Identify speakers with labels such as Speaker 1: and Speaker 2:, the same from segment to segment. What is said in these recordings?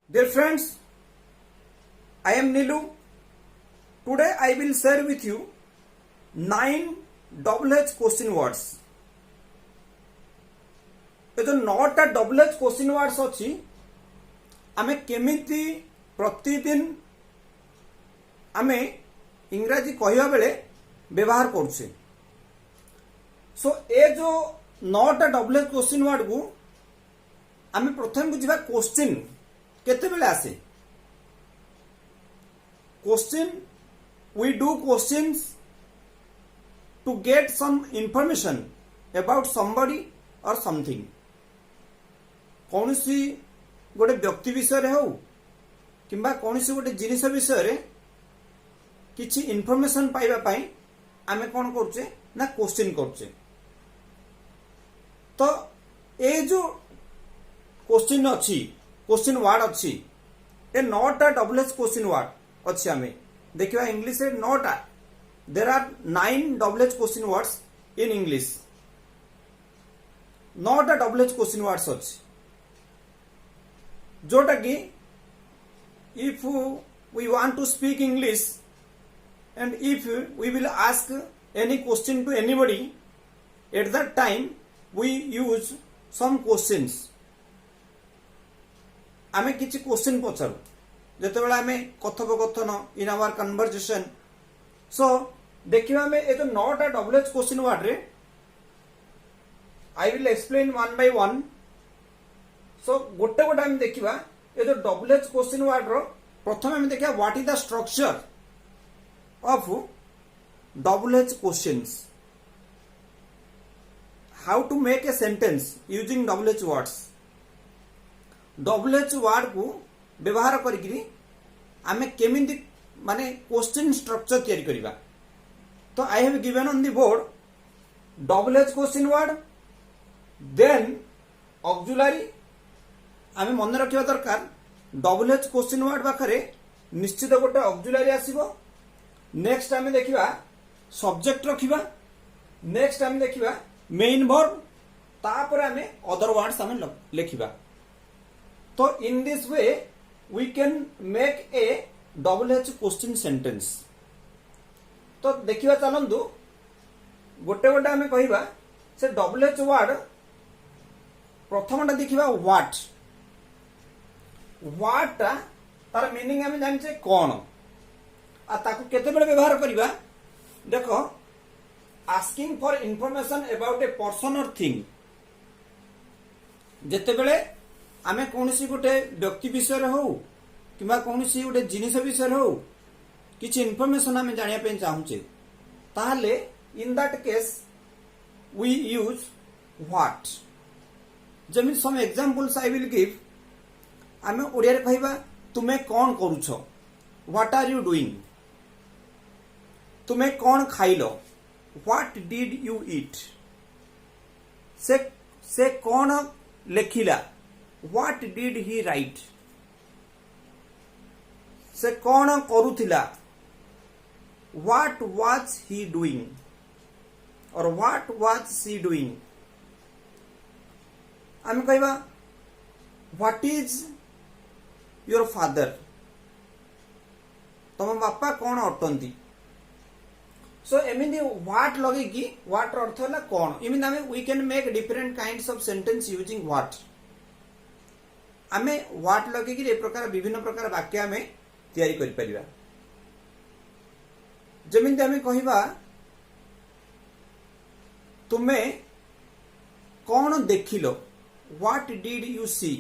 Speaker 1: Dear friends, I am Nilu. Today I will share with you 9 double H question words. ये जो 9टा double H question words अच्छी आमे केमिति प्रतिदिन आमे इंग्राजी कहवा बेले व्यवहार करुचे. सो ए जो 9टा double H question word को आमे प्रथम बुझा क्वेश्चन केते बेले आसे. Question we do questions to get some information about somebody or something. कौन सी गोटे व्यक्ति विषय रे हो किंबा कौन सी गोटे जिनिस विषय रे किछि इन्फॉर्मेशन पाइबा पाई आमे कोन करछे ना क्वेश्चन करछे. तो ए जो क्वेश्चन अच्छी क्वेश्चन वर्ड अच्छी ए 9टा डबल एच क्वेश्चन वर्ड अच्छी आमे देखिबा इंग्लिश रे 9टा. There are 9 double H question words in English. 9टा डबल एच क्वेश्चन वर्ड्स अच्छी जोटा कि if we want to speak English and if we will ask any question to anybody, at that time we use some questions. आमे किछि question पचारू जते बेला आमे कथोपकथन in our conversation. सो देखिबा आमे ए जो 9टा डबल एच क्वेश्चन वर्ड रे I will explain one by one. So गोटे गोटे आमे देखिबा ए जो डबल एच क्वेश्चन वर्ड रो प्रथम आमे देखिबा what is the structure of double H questions, how to make a sentence using double H words. Double H word को व्यवहार करिकरी आमे केमिति माने क्वेश्चन स्ट्रक्चर तैयारी करिबा. तो I have given on the board double H question word, then auxiliary. आमे मन रखिबा दरकार डबल एच क्वेश्चन वर्ड पाखरे निश्चित गोटे ऑक्सिलरी आसीबो. नेक्स्ट आमे देखिबा सब्जेक्ट रखिबा. नेक्स्ट आमे देखिबा मेन वर्ब, तापर आमे अदर वर्ड्स आमे लिखिबा. तो in this way we can make a double H question sentence. तो देखिबा चलंतु गोटे गोटे आमे कहिबा से डबल एच वर्ड. प्रथमटा देखिबा व्हाट. व्हाट तार मीनिंग आमे जानिचे कोन आ ताकू केते बेले व्यवहार करिबा. देखो asking for information about a person और थिंग. जेते बेले आमे कोनसी गोटे व्यक्ति विषय रे हो किबा कोनसी गोटे जिनिस विषय रे हो किछि इंफॉर्मेशन आमे जानिया पे चाहूचे ताहले in that case we use what. जेमि some examples I will give. आमे ओडिया रे कहबा तुमे कोन करूछो, व्हाट आर यू डूइंग. तुमे कोन खाइलो, व्हाट डिड यू ईट. से कोन लेखिला, व्हाट डिड ही राइट. से कोन करूथिला, व्हाट वाज ही डूइंग और व्हाट वाज सी डूइंग. आमे कहबा व्हाट इज योर फादर, तम बापा कौन अटंती. सो एमिति व्हाट लगे कि व्हाट अर्थ है कौन. इमिति आमे we can make different kinds of sentence using what. आमे व्हाट लगे कि ए प्रकार विभिन्न प्रकार वाक्य आमे तैयारी करि परिबा. जेमिति आमे कहिबा तुमे कौन देखिलो, व्हाट डिड यू सी.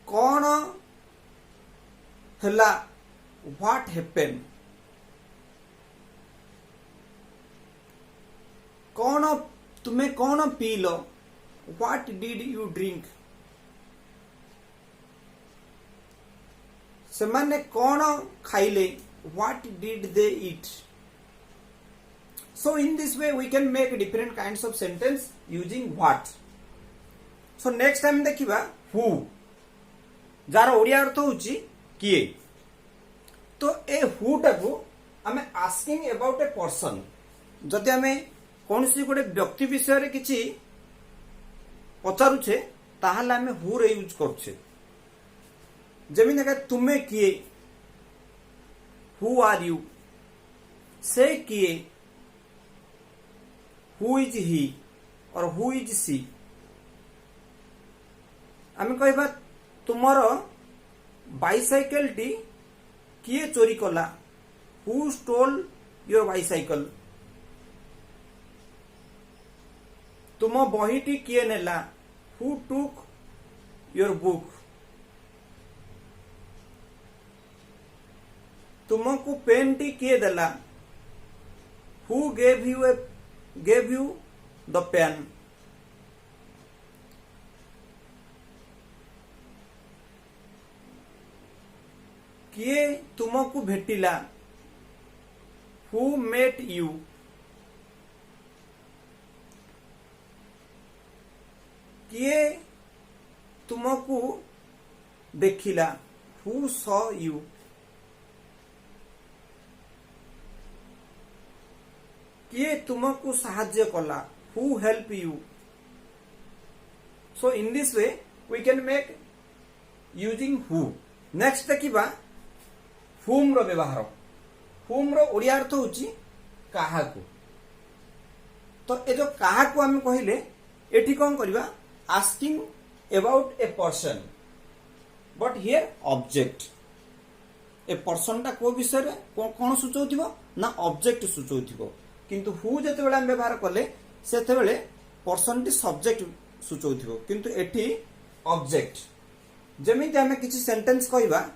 Speaker 1: कौन हला, व्हाट हैपेन. कौन तुमे कौन पीलो, व्हाट डिड यू ड्रिंक. से माने कौन खाइले, what did they eat. So in this way we can make different kinds of sentence using what. So next time देखिबा हु, जार ओडिया अर्थ होची किए. तो ए हु टाकू आमे आस्किंग अबाउट ए पर्सन. जदि आमे कौन सी गोटे व्यक्ति विषय रे किछि पचारुछे ताहले आमे हु रे यूज करछे जेमिति कि तुमे किए हु आर यू से किए हु इज ही और हु इज सी आमे कहबा तुमर बाइसाइकल टी किए चोरी कला हु स्टोल योर बाइसाइकल तुम बहीटी किए नेला हु टुक योर बुक तुमको पेन टी किए देला who gave you the pen किए तुमको भेटिला हु मेट यू किए तुमको देखिला हु सॉ यू किए तुमको साहाय्य कला who help you so in this way we can make using who next देखिबा हुम रो व्यवहार हुम रो ओडिया अर्थ होची काहाकू तो ए जो काहाकू हम कहिले एठी कोन करबा asking about a person but here object a person टा को विषय रे कोन सूचौथिबो ना ऑब्जेक्ट सूचौथिबो किंतु हु जते बेला हम व्यवहार करले सेते बेले पर्सन टी सब्जेक्ट सूचौथिबो किंतु एठी ऑब्जेक्ट जेमिति हमें किछि सेंटेंस कहबा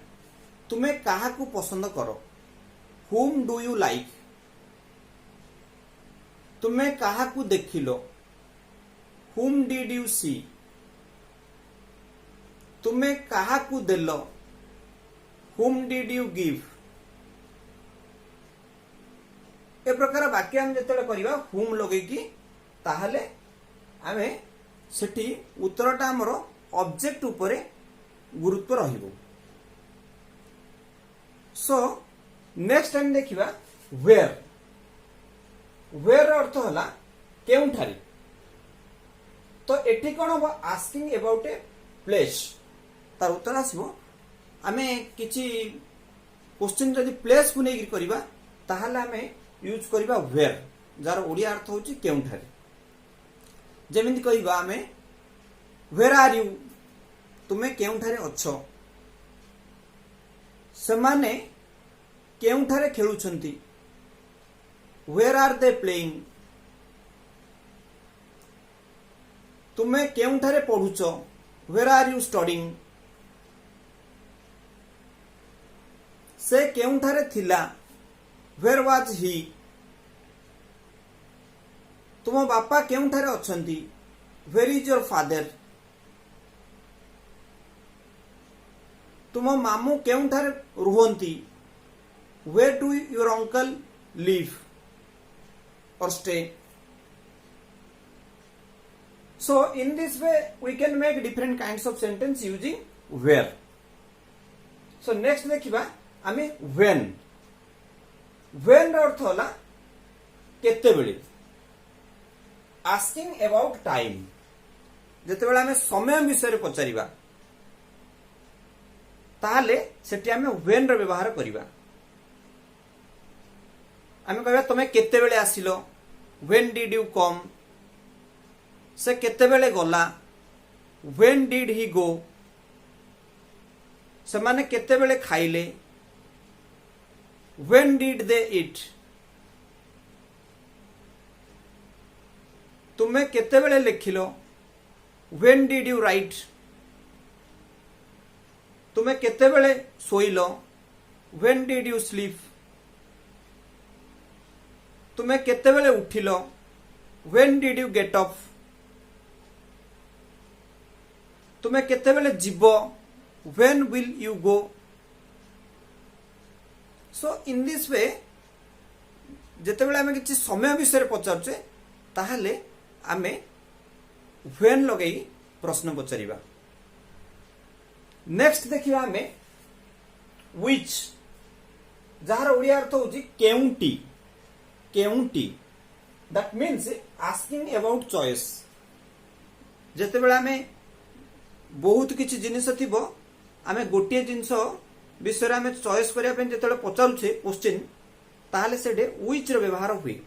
Speaker 1: तुमे काहाकू पसंद करो हुम डू यू लाइक तुमे काहाकू देखिलो हुम डिड यू सी तुमे काहाकू देलो हुम डिड यू गिव ए प्रकार वाक्य हम जते करबा हुम लगे कि ताहले आमे सेठी उत्तरटा हमर ऑब्जेक्ट उपरे गुरुत्व रहिबो सो नेक्स्ट टाइम देखिबा वेयर वेयर अर्थ होला केउठारी तो एठी कोन हो आस्किंग अबाउट ए प्लेस तार उत्तर आसीबो आमे किछि क्वेश्चन जदि प्लेस को नेगिर करबा ताहले आमे यूज करबा वेयर जार ओडिया अर्थ होची केउठारी जेमिति कहबा आमे वेयर आर यू तुमे केउठारे अछो समाने केउठारे खेलुछंती वेयर आर दे प्लेइंग तुमे केउठारे पढुछो वेयर आर यू स्टडीइंग से केउठारे थिला वेयर वाज ही तुम बापा केउठारे अछंती वेयर इज योर फादर तुम मामू केउठारे रुहंती where do your uncle live और stay so in this way we can make different kinds of sentence using where so next देखिबा आमे व्हेन व्हेन अर्थ होला केते बेले आस्किंग अबाउट टाइम जते बेले आमे समय विषय रे पचारिबा ताहले सेठी आमे व्हेन रो व्यवहार करिबा आमे कहबा तमे केते बेले आसिलो व्हेन डिड यू कम से केते बेले गला व्हेन डिड ही गो से माने केते बेले खाइले व्हेन डिड दे ईट तुमे केते बेले लिखिलो व्हेन डिड यू राइट तुमे केते बेले सोइलो व्हेन डिड यू स्लीप तुमे केते बेले उठिलो when did you get up तुमे केते बेले जीवो when will you go so in this way जेते बेले आमे किछि समय विषय पचारछे ताहले आमे व्हेन लगेई प्रश्न पचारिबा नेक्स्ट देखिबा आमे व्हिच जार ओडिया अर्थ होची केउंटी केउंटी that means asking about choice जेतेबेले आमे बहुत किछि जिनिस थिबो आमे गोटिए जिनिस विषय आमे चॉइस करिया पे जेतेबेले पचारुछे क्वेश्चन ताहले सेडे व्हिच रो व्यवहार हुए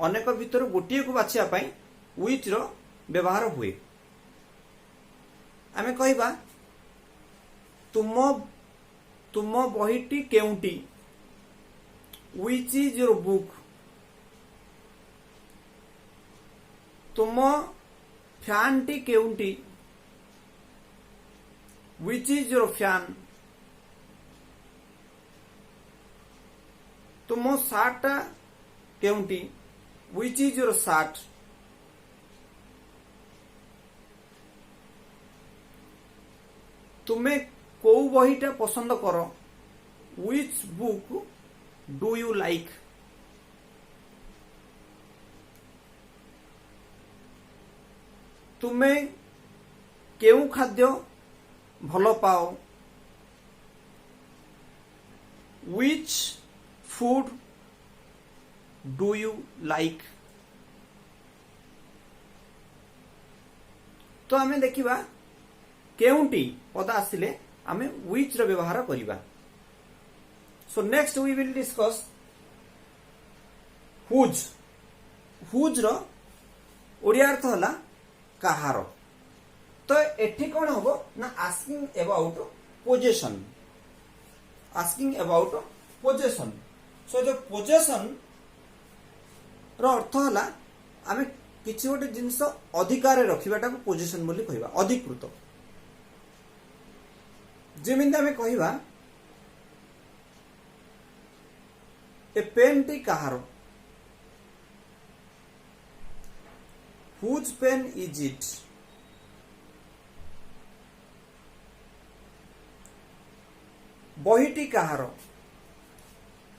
Speaker 1: अनेक भितर गोटिए को बाछिया पई व्हिच रो व्यवहार हुए आमे कहबा तुम तुम बहिटी केउटी व्हिच इज योर बुक तुम फैन टी केउटी व्हिच इज योर फैन तुम सार्ट केउटी व्हिच इज योर सार्ट तुम्हें को बहीटा पसंद कर which book do you like तुम्हें केउ खाद्य भल पाओ which food do you like तो आमे देखिबा केउटी पद आसिले आमे व्हिच रो व्यवहार करिबा so next we will discuss whose whose रो ओडिया अर्थ होला कहार तो एठी कोन होबो ना asking about possession asking about possession so जो पोजेशन रो अर्थ होला आमे किछि गोटे जिंस अधिकार रखिबाटा को पोजेशन बोली कहबा अधिकृत जेमिंदा आमे कहबा ए पेन टी कहार हुज पेन इज इट बहीटी कहार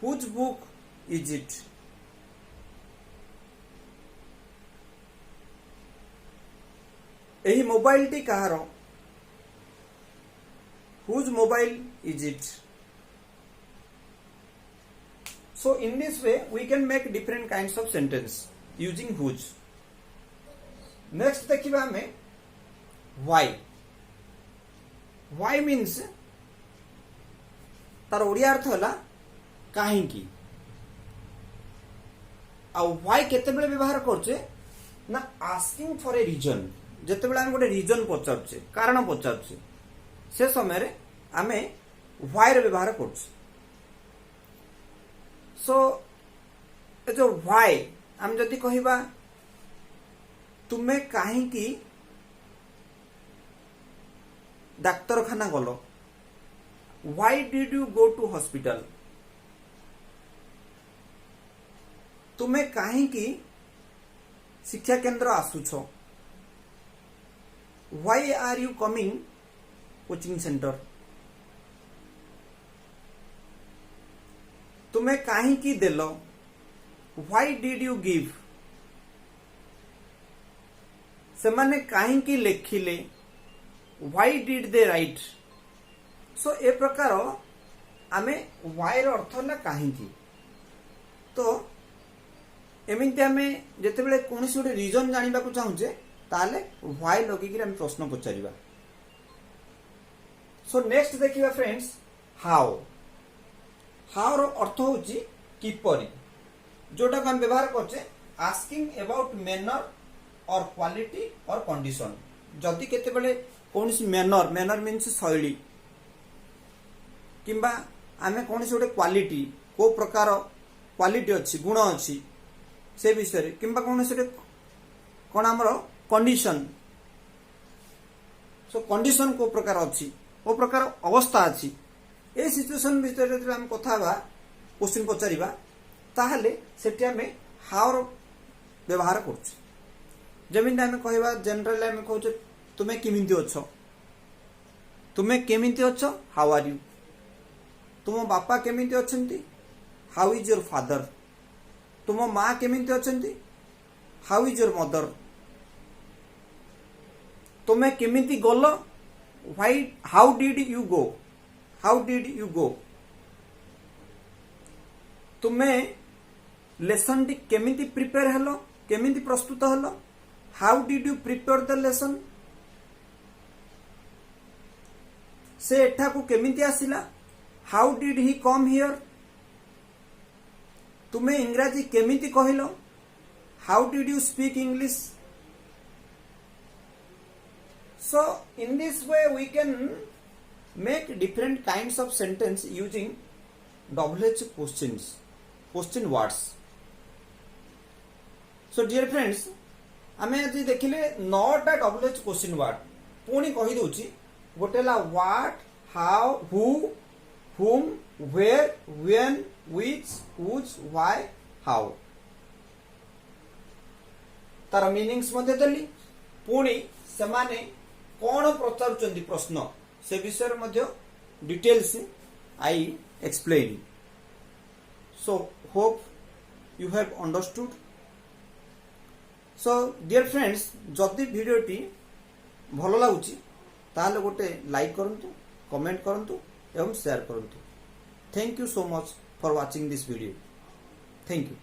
Speaker 1: हुज बुक इज इट एही मोबाइल टी कहार whose mobile is it so in this way we can make different kinds of sentence using whose next देखिबा हमें why why means तार ओडिया अर्थ होला काहे की आ why केते बेले व्यवहार करछे ना asking for a reason जेते बेले हम गोटे रीजन पचारछे कारण पचारछे से समय रे हमें why रे व्यवहार करछे सो जो why हम जदि कहिबा तुम्हें काहे की डाक्तरखाना गलो why did you go to hospital तुम्हें काहे की शिक्षा केंद्र आसुछो why are you coming coaching centre तुम्हें काहे की देलो why did you give से माने काहे की लेखिले why did they write सो ए प्रकार आमे why रो अर्थ होला काहे की तो एमिति आमे जते बेले कोनसी गोटे रीजन जानिबा को चाहूचे ताले why लगी कि हम प्रश्न पचारिबा सो नेक्स्ट देखिबा फ्रेंड्स हाउ हाउ रो अर्थ होची किपरि जोटा हम व्यवहार करछे आस्किंग अबाउट मैनर और क्वालिटी और कंडीशन जदि केते बेले कोनसी मैनर मैनर मीन्स शैली किंबा आमे कोनसी गोटे क्वालिटी को प्रकार क्वालिटी अछि गुण अछि से विषय रे किंबा कोनसी कोन हमरो कंडीशन सो कंडीशन को प्रकार अछि को प्रकार अवस्था अछि ए सिचुएशन भितर जे हम कथा बा क्वेश्चन पचारिबा ताहले सेठी हमें हाउ रो व्यवहार करछ जमीन हम कहबा जनरल हम कहछ तुमे केमिति अछो तुमे केमिति अछो हाउ आर यू तुम बापा केमिति अछंती हाउ इज योर फादर तुम मां केमिति अछंती हाउ इज योर मदर तुमे केमिति गलो why how did you go how did you go तुम्हें लेसन टी केमिति प्रिपेयर हेलो केमिति प्रस्तुत हेलो how did you prepare the lesson से एठा को केमिति आसिला how did he come here तुम्हें इंग्राजी केमिति कहिलो how did you speak English so in this way we can make different kinds of sentence using WH question words so dear friends आमे आज देखिले 9टा WH क्वेश्चन वर्ड पुणी कहि दउची गोटेला what how who whom where when which whose why how तार meanings मध्ये देली पुणी समाने कौन पचारुचंदी प्रश्न से विषय मध्य details I explain so hope you have understood so dear friends जदि भिडियोटी भल लगुची ताहले गोटे लाइक करंतु कमेंट करंतु एवं शेयर करंतु thank you so much for watching this video thank you